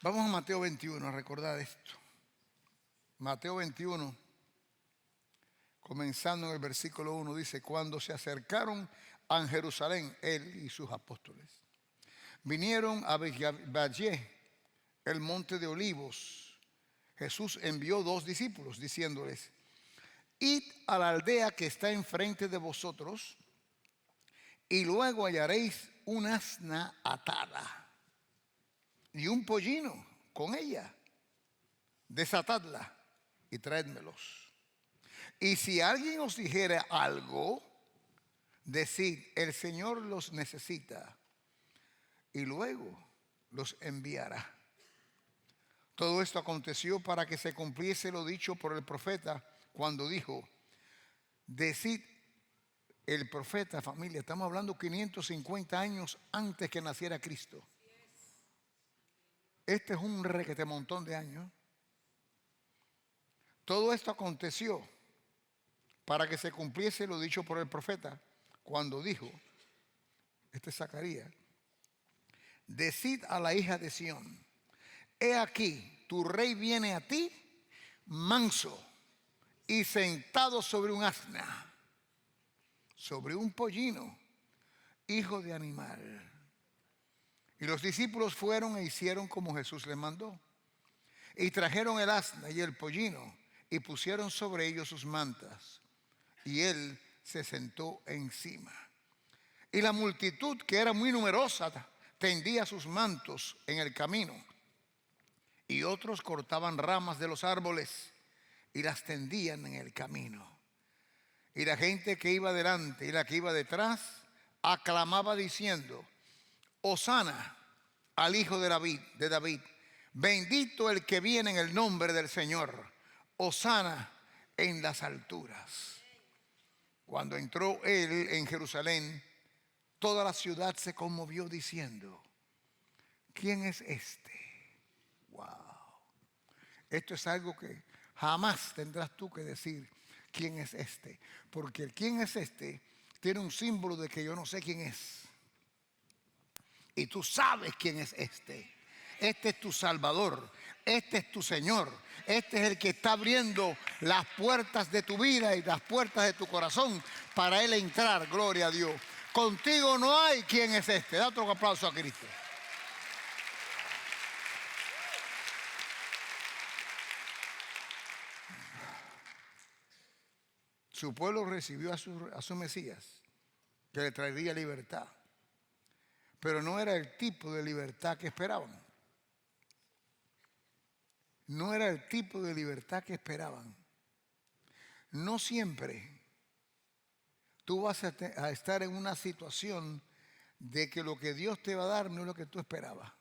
Vamos a Mateo 21 a recordar esto. Mateo 21, comenzando en el versículo 1, dice: cuando se acercaron a Jerusalén, él y sus apóstoles, vinieron a Betfagé, el monte de Olivos. Jesús envió 2 discípulos, diciéndoles: id a la aldea que está enfrente de vosotros, y luego hallaréis un asna atada y un pollino con ella. Desatadla y traédmelos. Y si alguien os dijere algo, decid: el Señor los necesita, y luego los enviará. Todo esto aconteció para que se cumpliese lo dicho por el profeta, cuando dijo: decid. El profeta, familia, estamos hablando 550 años antes que naciera Cristo. Este es un requete montón de años. Todo esto aconteció para que se cumpliese lo dicho por el profeta, cuando dijo, este es Zacarías: decid a la hija de Sión: he aquí, tu rey viene a ti, manso y sentado sobre un asna, sobre un pollino, hijo de animal. Y los discípulos fueron e hicieron como Jesús les mandó. Y trajeron el asna y el pollino, y pusieron sobre ellos sus mantas, y él se sentó encima. Y la multitud, que era muy numerosa, tendía sus mantos en el camino, y otros cortaban ramas de los árboles y las tendían en el camino. Y la gente que iba delante y la que iba detrás aclamaba diciendo: Hosana al hijo de David, bendito el que viene en el nombre del Señor, hosana en las alturas. Cuando entró él en Jerusalén, toda la ciudad se conmovió diciendo: ¿quién es este? Wow. Esto es algo que jamás tendrás tú que decir: ¿quién es este? Porque el quién es este tiene un símbolo de que yo no sé quién es. Y tú sabes quién es este. Este es tu Salvador. Este es tu Señor. Este es el que está abriendo las puertas de tu vida y las puertas de tu corazón para Él entrar. Gloria a Dios. Contigo no hay quién es este. Da otro aplauso a Cristo. Su pueblo recibió a su Mesías, que le traería libertad. Pero no era el tipo de libertad que esperaban. No era el tipo de libertad que esperaban. No siempre tú vas a estar en una situación de que lo que Dios te va a dar no es lo que tú esperabas.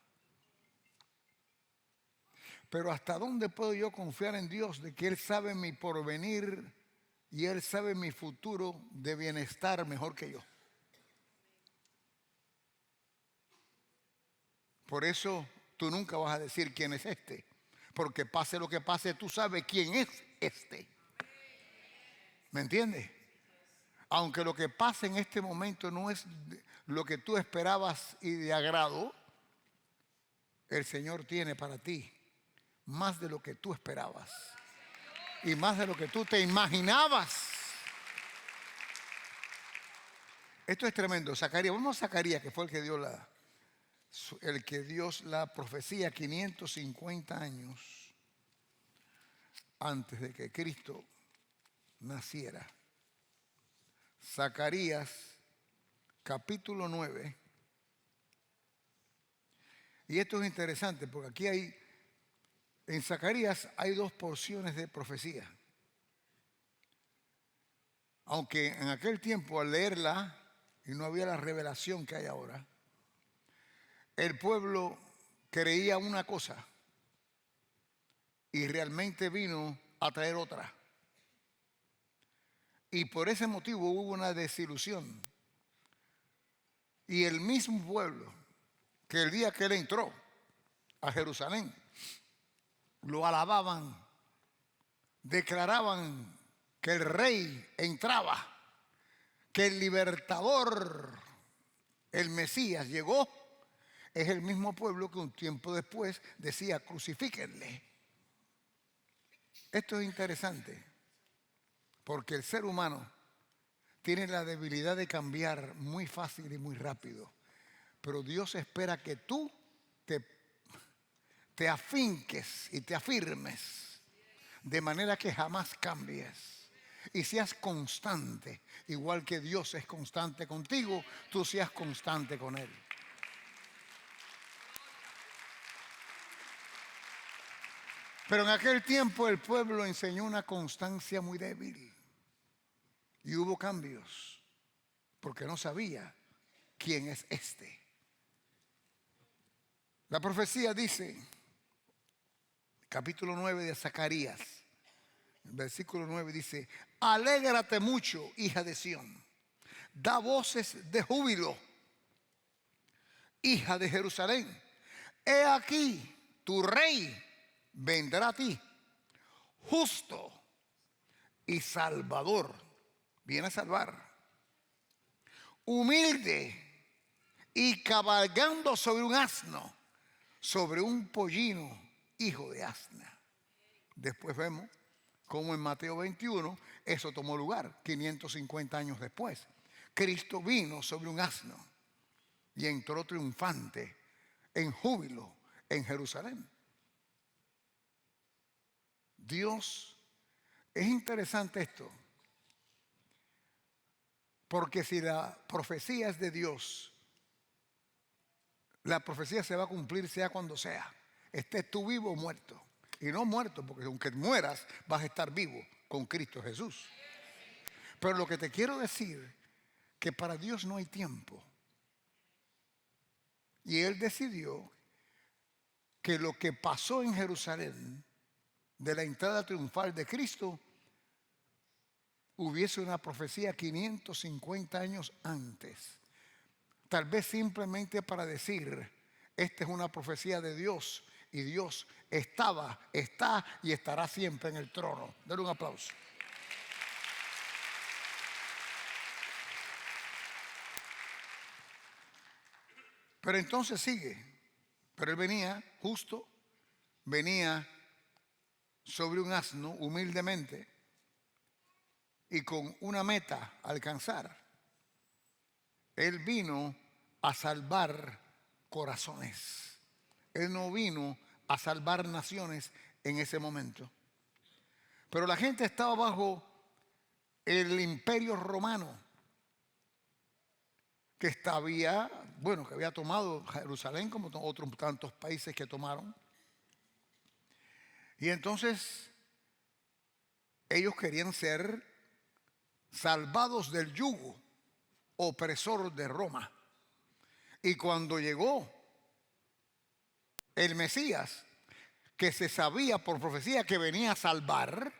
Pero ¿hasta dónde puedo yo confiar en Dios de que Él sabe mi porvenir y Él sabe mi futuro de bienestar mejor que yo? Por eso tú nunca vas a decir quién es este, porque pase lo que pase, tú sabes quién es este. ¿Me entiendes? Aunque lo que pasa en este momento no es lo que tú esperabas y de agrado, el Señor tiene para ti más de lo que tú esperabas y más de lo que tú te imaginabas. Esto es tremendo. Zacarías, vamos a Zacarías, que fue el que dio la profecía 550 años antes de que Cristo naciera. Zacarías capítulo 9. Y esto es interesante porque aquí en Zacarías hay 2 porciones de profecía. Aunque en aquel tiempo, al leerla, y no había la revelación que hay ahora, el pueblo creía una cosa y realmente vino a traer otra. Y por ese motivo hubo una desilusión. Y el mismo pueblo, que el día que él entró a Jerusalén, lo alababan, declaraban que el rey entraba, que el libertador, el Mesías, llegó, es el mismo pueblo que un tiempo después decía, crucifíquenle. Esto es interesante, porque el ser humano tiene la debilidad de cambiar muy fácil y muy rápido. Pero Dios espera que tú te afinques y te afirmes de manera que jamás cambies y seas constante, igual que Dios es constante contigo, tú seas constante con Él. Pero en aquel tiempo el pueblo enseñó una constancia muy débil y hubo cambios porque no sabía quién es este. La profecía dice, capítulo 9 de Zacarías, versículo 9 dice, alégrate mucho, hija de Sión, da voces de júbilo, hija de Jerusalén. He aquí, tu rey vendrá a ti, justo y salvador, viene a salvar, humilde y cabalgando sobre un asno, sobre un pollino, hijo de asna. Después vemos cómo en Mateo 21 eso tomó lugar, 550 años después. Cristo vino sobre un asno y entró triunfante en júbilo en Jerusalén. Dios, es interesante esto, porque si la profecía es de Dios, la profecía se va a cumplir sea cuando sea, estés tú vivo o muerto. Y no muerto, porque aunque mueras vas a estar vivo con Cristo Jesús. Pero lo que te quiero decir, que para Dios no hay tiempo. Y Él decidió que lo que pasó en Jerusalén, de la entrada triunfal de Cristo, hubiese una profecía 550 años antes. Tal vez simplemente para decir, esta es una profecía de Dios y Dios estaba, está y estará siempre en el trono. Dale un aplauso. Pero entonces sigue. Pero él venía justo, venía sobre un asno humildemente y con una meta a alcanzar. Él vino a salvar corazones. Él no vino a salvar naciones en ese momento. Pero la gente estaba bajo el imperio romano, que había tomado Jerusalén como otros tantos países que tomaron. Y entonces ellos querían ser salvados del yugo opresor de Roma. Y cuando llegó el Mesías, que se sabía por profecía que venía a salvar,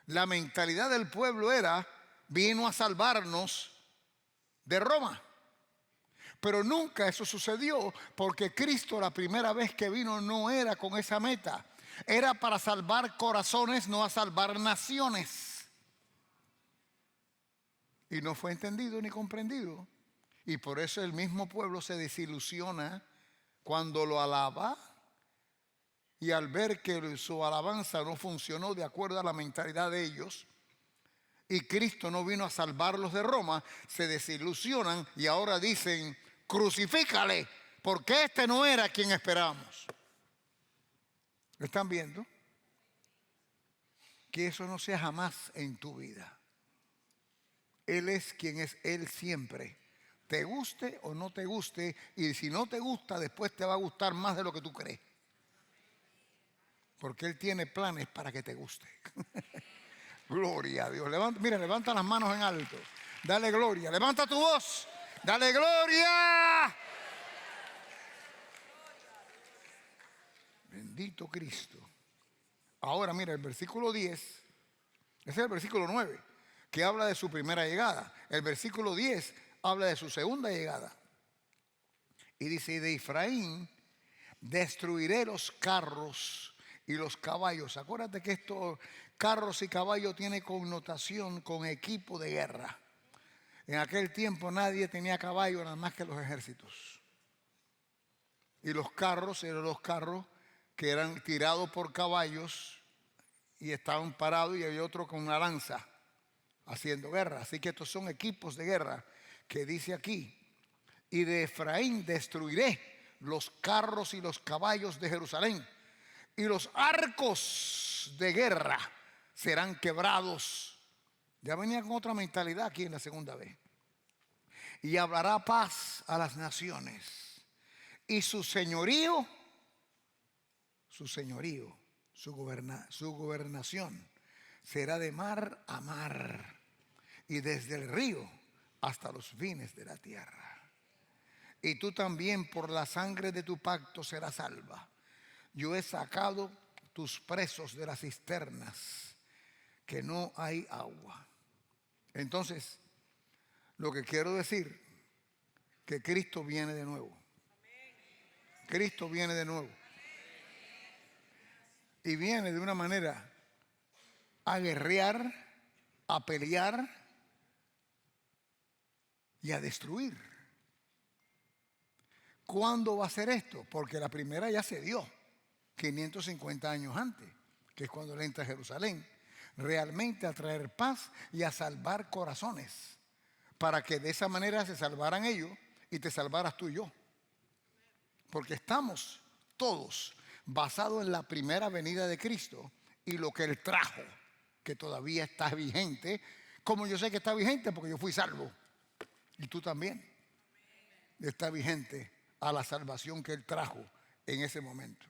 la mentalidad del pueblo era, vino a salvarnos de Roma. Pero nunca eso sucedió, porque Cristo la primera vez que vino no era con esa meta. Era para salvar corazones, no a salvar naciones. Y no fue entendido ni comprendido. Y por eso el mismo pueblo se desilusiona cuando lo alaba. Y al ver que su alabanza no funcionó de acuerdo a la mentalidad de ellos, y Cristo no vino a salvarlos de Roma, se desilusionan y ahora dicen, crucifícale, porque este no era quien esperábamos. ¿Lo están viendo? Que eso no sea jamás en tu vida. Él es quien es Él siempre. Te guste o no te guste, y si no te gusta, después te va a gustar más de lo que tú crees. Porque Él tiene planes para que te guste. Gloria a Dios. Levanta las manos en alto. Dale gloria. Levanta tu voz. Dale gloria. Bendito Cristo. Ahora mira, el versículo 10, ese es el versículo 9, que habla de su primera llegada. El versículo 10 habla de su segunda llegada. Y dice, y de Efraín destruiré los carros y los caballos. Acuérdate que esto, carros y caballos, tiene connotación con equipo de guerra. En aquel tiempo nadie tenía caballo nada más que los ejércitos. Y los carros eran los carros que eran tirados por caballos y estaban parados, y había otro con una lanza haciendo guerra. Así que estos son equipos de guerra que dice aquí: y de Efraín destruiré los carros y los caballos de Jerusalén, y los arcos de guerra serán quebrados. Ya venía con otra mentalidad aquí en la segunda vez. Y hablará paz a las naciones, y su señorío, su gobernación será de mar a mar, y desde el río hasta los fines de la tierra. Y tú también por la sangre de tu pacto serás salva. Yo he sacado tus presos de las cisternas, que no hay agua. Entonces, lo que quiero decir, que Cristo viene de nuevo. Cristo viene de nuevo. Y viene de una manera a guerrear, a pelear y a destruir. ¿Cuándo va a ser esto? Porque la primera ya se dio 550 años antes, que es cuando él entra a Jerusalén, realmente a traer paz y a salvar corazones, para que de esa manera se salvaran ellos y te salvaras tú y yo. Porque estamos todos basados en la primera venida de Cristo y lo que Él trajo, que todavía está vigente. Como yo sé que está vigente, porque yo fui salvo, y tú también. Está vigente a la salvación que Él trajo en ese momento.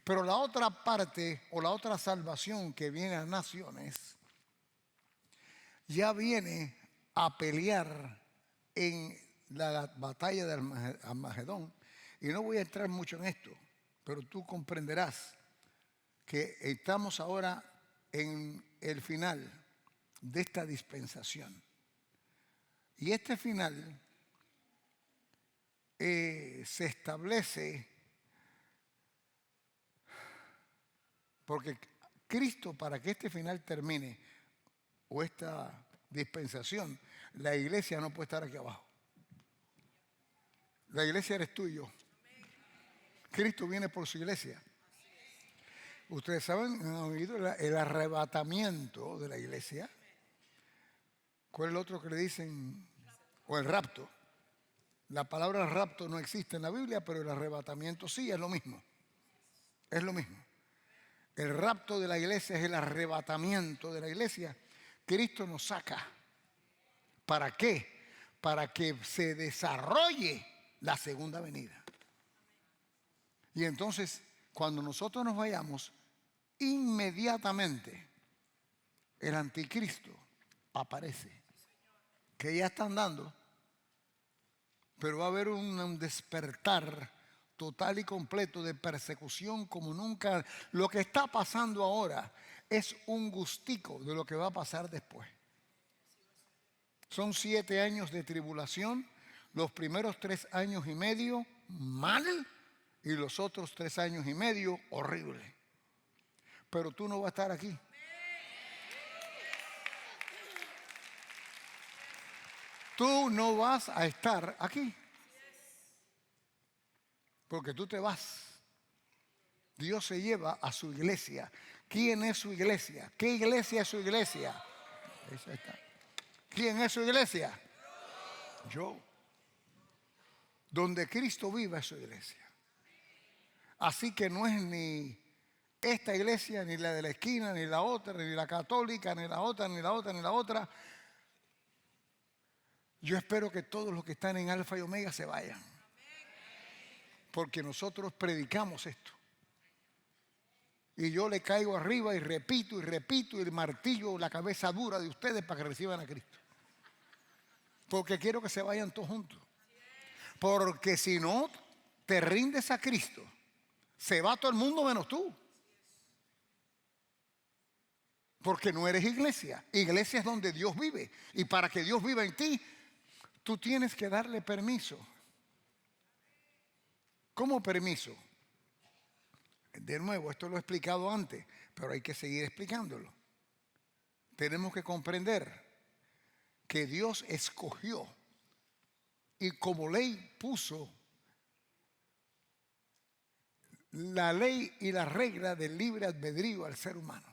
Pero la otra parte, o la otra salvación que viene a naciones, ya viene a pelear en la batalla de Armagedón. Y no voy a entrar mucho en esto, pero tú comprenderás que estamos ahora en el final de esta dispensación. Y este final se establece porque Cristo, para que este final termine, o esta dispensación, la iglesia no puede estar aquí abajo. La iglesia eres tú y yo. Cristo viene por su iglesia. Ustedes saben, han oído el arrebatamiento de la iglesia. ¿Cuál es el otro que le dicen? O el rapto. La palabra rapto no existe en la Biblia, pero el arrebatamiento sí, es lo mismo. Es lo mismo. El rapto de la iglesia es el arrebatamiento de la iglesia. Cristo nos saca. ¿Para qué? Para que se desarrolle la segunda venida. Y entonces, cuando nosotros nos vayamos, inmediatamente el anticristo aparece. Que ya están dando, pero va a haber un despertar total y completo de persecución como nunca. Lo que está pasando ahora es un gustico de lo que va a pasar después. Son 7 años de tribulación, los primeros 3 años y medio mal, y los otros 3 años y medio horrible. Pero tú no vas a estar aquí. Tú no vas a estar aquí. Porque tú te vas. Dios se lleva a su iglesia. ¿Quién es su iglesia? ¿Qué iglesia es su iglesia? Esa está. ¿Quién es su iglesia? Yo. Donde Cristo viva es su iglesia. Así que no es ni esta iglesia, ni la de la esquina, ni la otra, ni la católica, ni la otra, ni la otra, ni la otra. Yo espero que todos los que están en Alfa y Omega se vayan. Porque nosotros predicamos esto. Y yo le caigo arriba y repito y martillo la cabeza dura de ustedes para que reciban a Cristo. Porque quiero que se vayan todos juntos. Porque si no te rindes a Cristo, se va todo el mundo menos tú. Porque no eres iglesia. Iglesia es donde Dios vive. Y para que Dios viva en ti, tú tienes que darle permiso. ¿Cómo permiso? De nuevo, esto lo he explicado antes, pero hay que seguir explicándolo. Tenemos que comprender que Dios escogió y como ley puso la ley y la regla del libre albedrío al ser humano.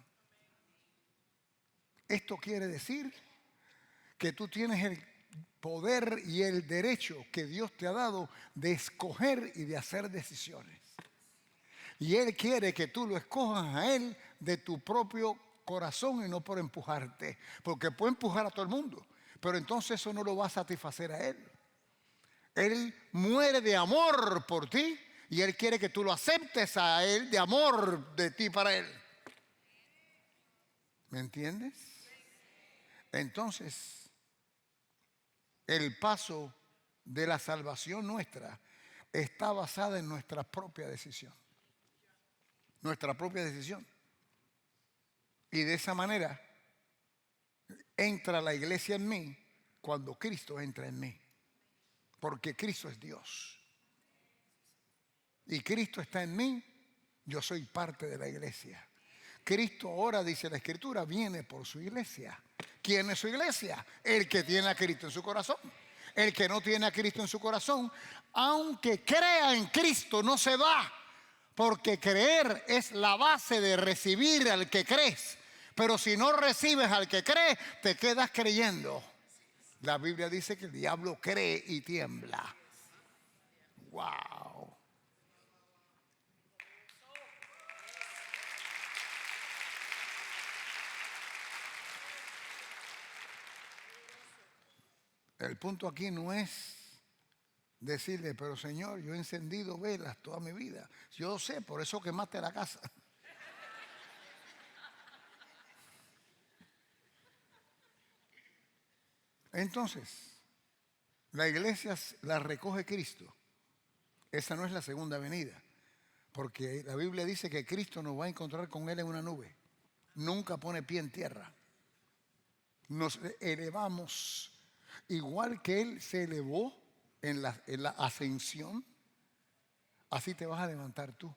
Esto quiere decir que tú tienes el poder y el derecho que Dios te ha dado de escoger y de hacer decisiones. Y Él quiere que tú lo escojas a Él de tu propio corazón y no por empujarte. Porque puede empujar a todo el mundo, pero entonces eso no lo va a satisfacer a Él. Él muere de amor por ti y Él quiere que tú lo aceptes a Él de amor de ti para Él. ¿Me entiendes? Entonces, el paso de la salvación nuestra está basada en nuestra propia decisión. Nuestra propia decisión. Y de esa manera entra la iglesia en mí cuando Cristo entra en mí. Porque Cristo es Dios. Y Cristo está en mí, yo soy parte de la iglesia. Cristo ahora, dice la Escritura, viene por su iglesia. ¿Quién es su iglesia? El que tiene a Cristo en su corazón. El que no tiene a Cristo en su corazón, aunque crea en Cristo, no se va. Porque creer es la base de recibir al que crees. Pero si no recibes al que cree, te quedas creyendo. La Biblia dice que el diablo cree y tiembla. ¡Wow! El punto aquí no es decirle, pero Señor, yo he encendido velas toda mi vida. Yo sé, por eso quemaste la casa. Entonces, la iglesia la recoge Cristo. Esa no es la segunda venida. Porque la Biblia dice que Cristo nos va a encontrar con Él en una nube. Nunca pone pie en tierra. Nos elevamos. Igual que Él se elevó en la ascensión, así te vas a levantar tú.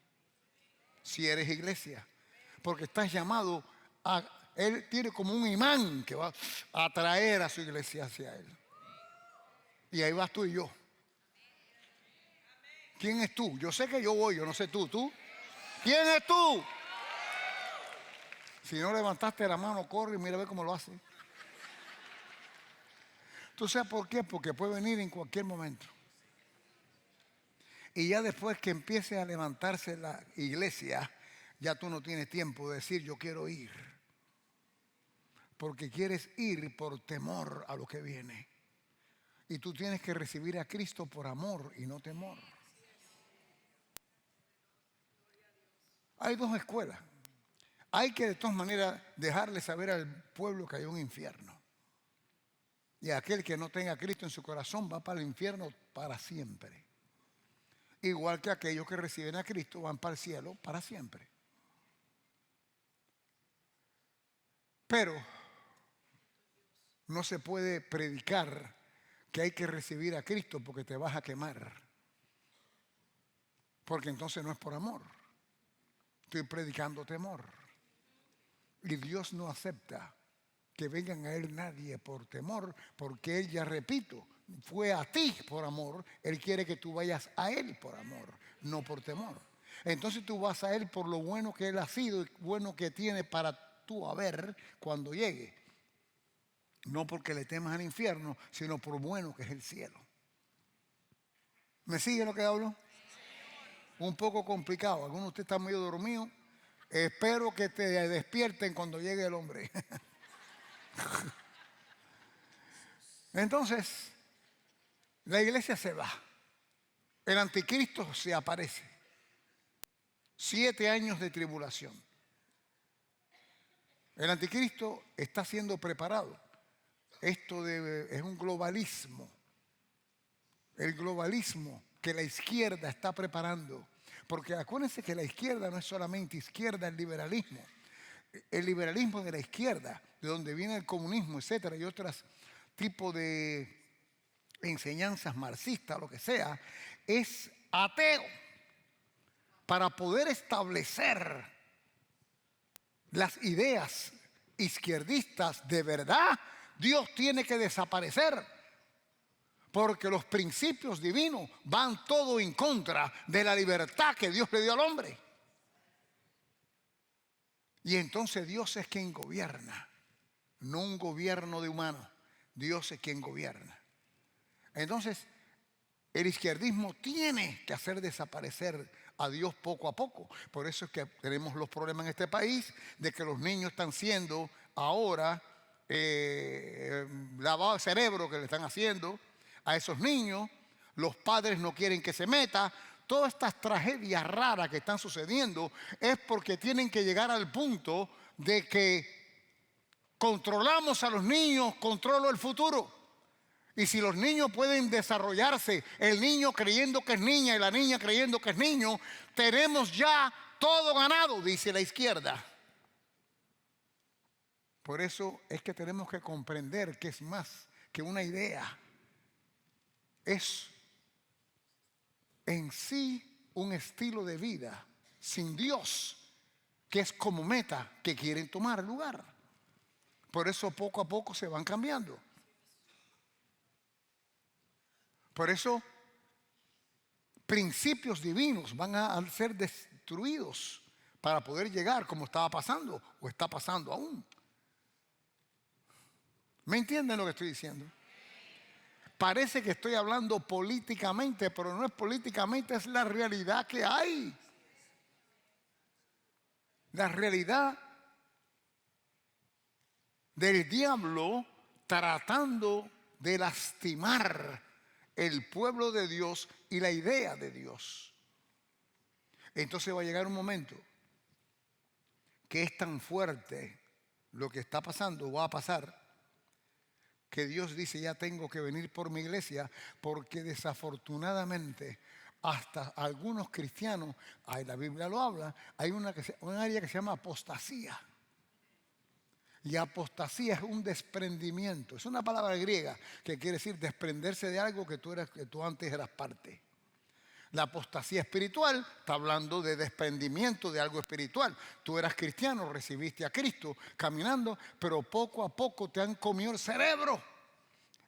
Si eres iglesia. Porque estás llamado a... Él tiene como un imán que va a atraer a su iglesia hacia Él. Y ahí vas tú y yo. ¿Quién es tú? Yo sé que yo voy, yo no sé tú. ¿Tú? ¿Quién es tú? Si no levantaste la mano, corre y mira a ver cómo lo hace. ¿Tú sabes por qué? Porque puede venir en cualquier momento. Y ya después que empiece a levantarse la iglesia, ya tú no tienes tiempo de decir yo quiero ir. Porque quieres ir por temor a lo que viene. Y tú tienes que recibir a Cristo por amor y no temor. Hay dos escuelas. Hay que de todas maneras dejarle saber al pueblo que hay un infierno. Y aquel que no tenga a Cristo en su corazón va para el infierno para siempre. Igual que aquellos que reciben a Cristo van para el cielo para siempre. Pero no se puede predicar que hay que recibir a Cristo porque te vas a quemar. Porque entonces no es por amor. Estoy predicando temor. Y Dios no acepta que vengan a Él nadie por temor, porque Él, ya repito, fue a ti por amor. Él quiere que tú vayas a Él por amor, no por temor. Entonces tú vas a Él por lo bueno que Él ha sido y bueno que tiene para tú haber cuando llegue. No porque le temas al infierno, sino por bueno que es el cielo. ¿Me sigue lo que hablo? Un poco complicado. Algunos de ustedes están medio dormidos. Espero que te despierten cuando llegue el hombre. Entonces, la iglesia se va. El anticristo se aparece. 7 años de tribulación. El anticristo está siendo preparado. Esto es un globalismo. El globalismo que la izquierda está preparando. Porque acuérdense que la izquierda no es solamente izquierda, el liberalismo. El liberalismo de la izquierda, de donde viene el comunismo, etcétera, y otros tipos de enseñanzas marxistas, lo que sea, es ateo. Para poder establecer las ideas izquierdistas de verdad, Dios tiene que desaparecer. Porque los principios divinos van todo en contra de la libertad que Dios le dio al hombre. Y entonces Dios es quien gobierna, no un gobierno de humanos. Dios es quien gobierna. Entonces, el izquierdismo tiene que hacer desaparecer a Dios poco a poco. Por eso es que tenemos los problemas en este país de que los niños están siendo ahora lavado de cerebro que le están haciendo a esos niños. Los padres no quieren que se meta. Todas estas tragedias raras que están sucediendo es porque tienen que llegar al punto de que controlamos a los niños, controlo el futuro. Y si los niños pueden desarrollarse, el niño creyendo que es niña y la niña creyendo que es niño, tenemos ya todo ganado, dice la izquierda. Por eso es que tenemos que comprender que es más que una idea. Es en sí un estilo de vida sin Dios, que es como meta que quieren tomar lugar. Por eso poco a poco se van cambiando. Por eso principios divinos van a ser destruidos para poder llegar como estaba pasando o está pasando aún. ¿Me entienden lo que estoy diciendo? Parece que estoy hablando políticamente, pero no es políticamente, es la realidad que hay. La realidad del diablo tratando de lastimar el pueblo de Dios y la idea de Dios. Entonces va a llegar un momento que es tan fuerte lo que está pasando, va a pasar, que Dios dice, ya tengo que venir por mi iglesia, porque desafortunadamente hasta algunos cristianos, la Biblia lo habla, hay un área que se llama apostasía. Y apostasía es un desprendimiento, es una palabra griega que quiere decir desprenderse de algo que tú antes eras parte. La apostasía espiritual está hablando de desprendimiento de algo espiritual. Tú eras cristiano, recibiste a Cristo caminando, pero poco a poco te han comido el cerebro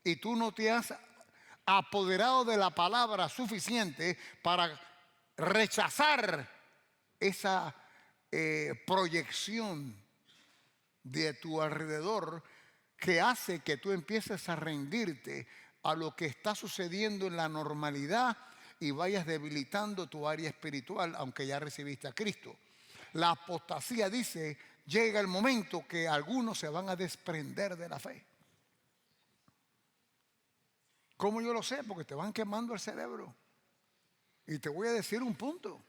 y tú no te has apoderado de la palabra suficiente para rechazar esa proyección de tu alrededor que hace que tú empieces a rendirte a lo que está sucediendo en la normalidad y vayas debilitando tu área espiritual, aunque ya recibiste a Cristo. La apostasía dice, llega el momento que algunos se van a desprender de la fe. ¿Cómo yo lo sé? Porque te van quemando el cerebro. Y te voy a decir un punto.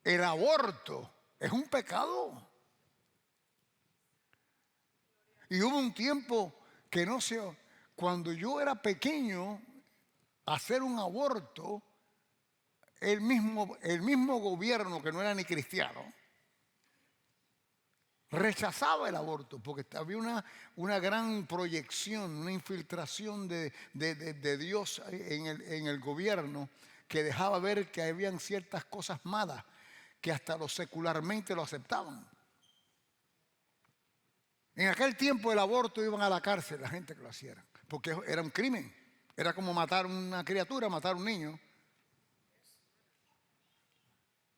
El aborto es un pecado. Y hubo un tiempo que no sé, cuando yo era pequeño, hacer un aborto, el mismo gobierno que no era ni cristiano, rechazaba el aborto porque había una gran proyección, una infiltración de Dios en el gobierno que dejaba ver que habían ciertas cosas malas que hasta lo secularmente lo aceptaban. En aquel tiempo el aborto iban a la cárcel la gente que lo hacía, porque era un crimen. Era como matar una criatura, matar un niño.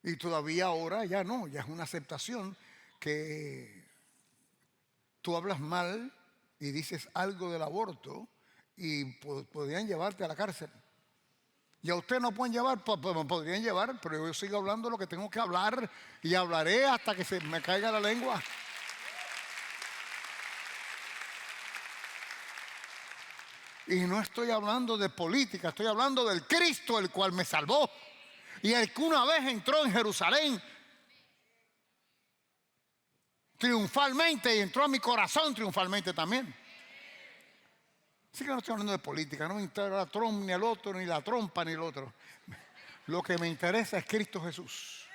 Y todavía ahora ya no, ya es una aceptación que tú hablas mal y dices algo del aborto y podrían llevarte a la cárcel. Y a usted no pueden llevar, me podrían llevar, pero yo sigo hablando lo que tengo que hablar y hablaré hasta que se me caiga la lengua. Y no estoy hablando de política, estoy hablando del Cristo, el cual me salvó. Y el que una vez entró en Jerusalén triunfalmente y entró a mi corazón triunfalmente también. Así que no estoy hablando de política, no me interesa Trump, ni el otro, ni la trompa, ni el otro. Lo que me interesa es Cristo Jesús.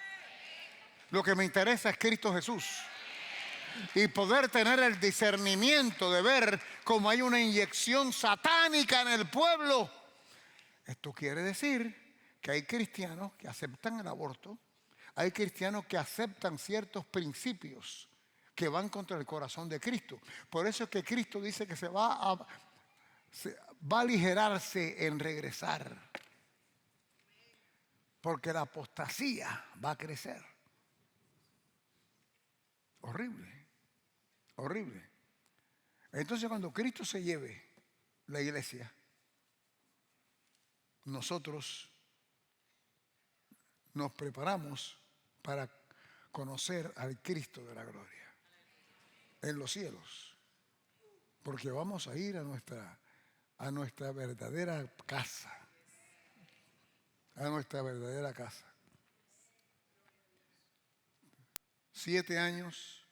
Lo que me interesa es Cristo Jesús. Y poder tener el discernimiento de ver cómo hay una inyección satánica en el pueblo. Esto quiere decir que hay cristianos que aceptan el aborto, hay cristianos que aceptan ciertos principios que van contra el corazón de Cristo. Por eso es que Cristo dice que va a aligerarse en regresar, porque la apostasía va a crecer. Horrible, horrible. Entonces cuando Cristo se lleve la iglesia, nosotros nos preparamos para conocer al Cristo de la gloria en los cielos, porque vamos a ir a nuestra verdadera casa, a nuestra verdadera casa. 7 años,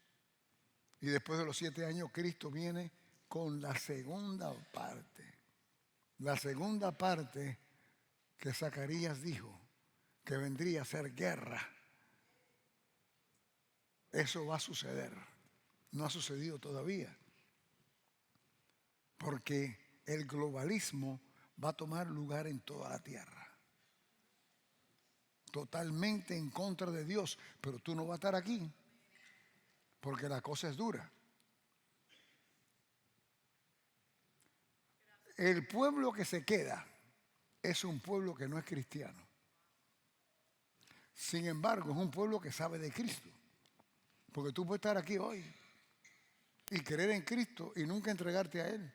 y después de los 7 años Cristo viene con la segunda parte que Zacarías dijo que vendría a ser guerra. Eso va a suceder. No ha sucedido todavía, porque el globalismo va a tomar lugar en toda la tierra, totalmente en contra de Dios. Pero tú no vas a estar aquí, porque la cosa es dura. El pueblo que se queda es un pueblo que no es cristiano. Sin embargo, es un pueblo que sabe de Cristo. Porque tú puedes estar aquí hoy y creer en Cristo y nunca entregarte a Él.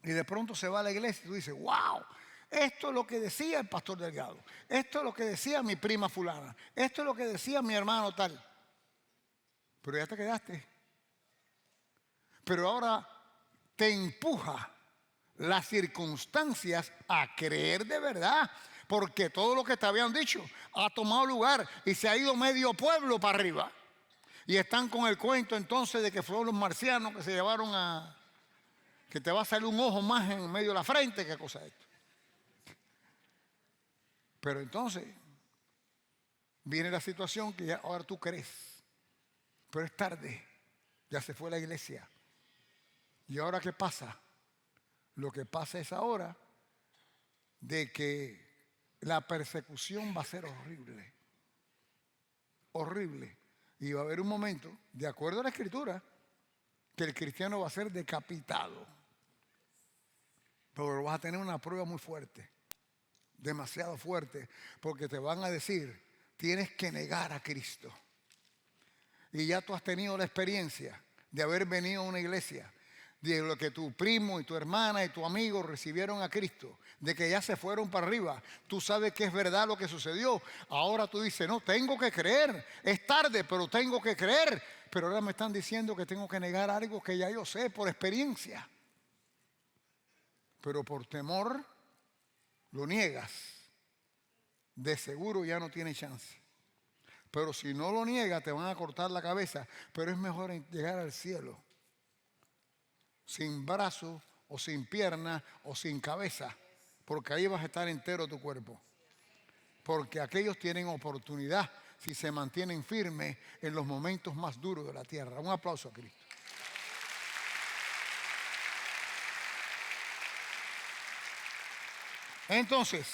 Y de pronto se va a la iglesia y tú dices, wow, esto es lo que decía el pastor Delgado. Esto es lo que decía mi prima fulana. Esto es lo que decía mi hermano tal. Pero ya te quedaste. Pero ahora te empuja las circunstancias a creer de verdad, porque todo lo que te habían dicho ha tomado lugar y se ha ido medio pueblo para arriba, y están con el cuento entonces de que fueron los marcianos que se llevaron que te va a salir un ojo más en medio de la frente. ¿Qué cosa es esto? Pero entonces viene la situación que ya ahora tú crees, pero es tarde, ya se fue la iglesia. ¿Y ahora qué pasa? Lo que pasa es ahora de que la persecución va a ser horrible, horrible. Y va a haber un momento, de acuerdo a la Escritura, que el cristiano va a ser decapitado. Pero vas a tener una prueba muy fuerte, demasiado fuerte, porque te van a decir, tienes que negar a Cristo. Y ya tú has tenido la experiencia de haber venido a una iglesia, de lo que tu primo y tu hermana y tu amigo recibieron a Cristo, de que ya se fueron para arriba. Tú sabes que es verdad lo que sucedió. Ahora tú dices, no, tengo que creer. Es tarde, pero tengo que creer. Pero ahora me están diciendo que tengo que negar algo que ya yo sé por experiencia. Pero por temor lo niegas. De seguro ya no tiene chance. Pero si no lo niegas, te van a cortar la cabeza. Pero es mejor llegar al cielo sin brazo o sin pierna o sin cabeza, porque ahí vas a estar entero tu cuerpo. Porque aquellos tienen oportunidad si se mantienen firmes en los momentos más duros de la tierra. Un aplauso a Cristo. Entonces,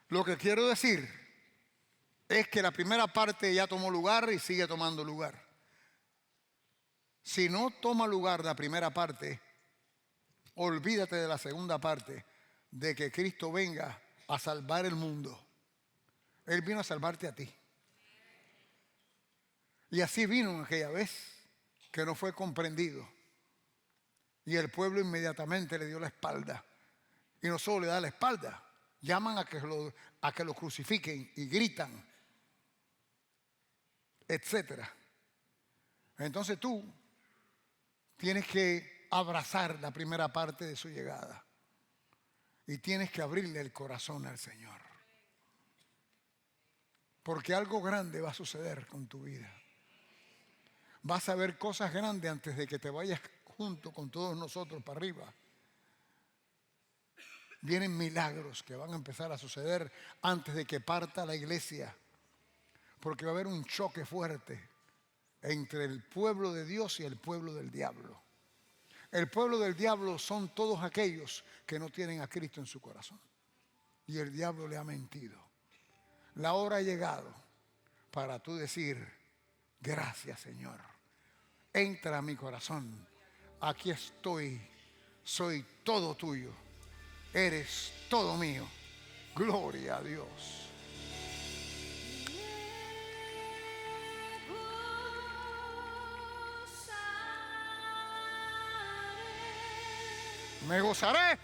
lo que quiero decir es que la primera parte ya tomó lugar y sigue tomando lugar. Si no toma lugar la primera parte, olvídate de la segunda parte, de que Cristo venga a salvar el mundo. Él vino a salvarte a ti. Y así vino en aquella vez que no fue comprendido. Y el pueblo inmediatamente le dio la espalda. Y no solo le da la espalda, llaman a que lo crucifiquen y gritan, etcétera. Entonces tú tienes que abrazar la primera parte de su llegada y tienes que abrirle el corazón al Señor, porque algo grande va a suceder con tu vida. Vas a ver cosas grandes antes de que te vayas junto con todos nosotros para arriba. Vienen milagros que van a empezar a suceder antes de que parta la iglesia, porque va a haber un choque fuerte entre el pueblo de Dios y el pueblo del diablo. El pueblo del diablo son todos aquellos que no tienen a Cristo en su corazón. Y el diablo le ha mentido. La hora ha llegado para tú decir, gracias Señor, entra a mi corazón. Aquí estoy, soy todo tuyo, eres todo mío. Gloria a Dios. Me gozaré,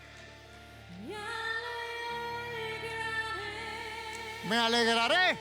me alegraré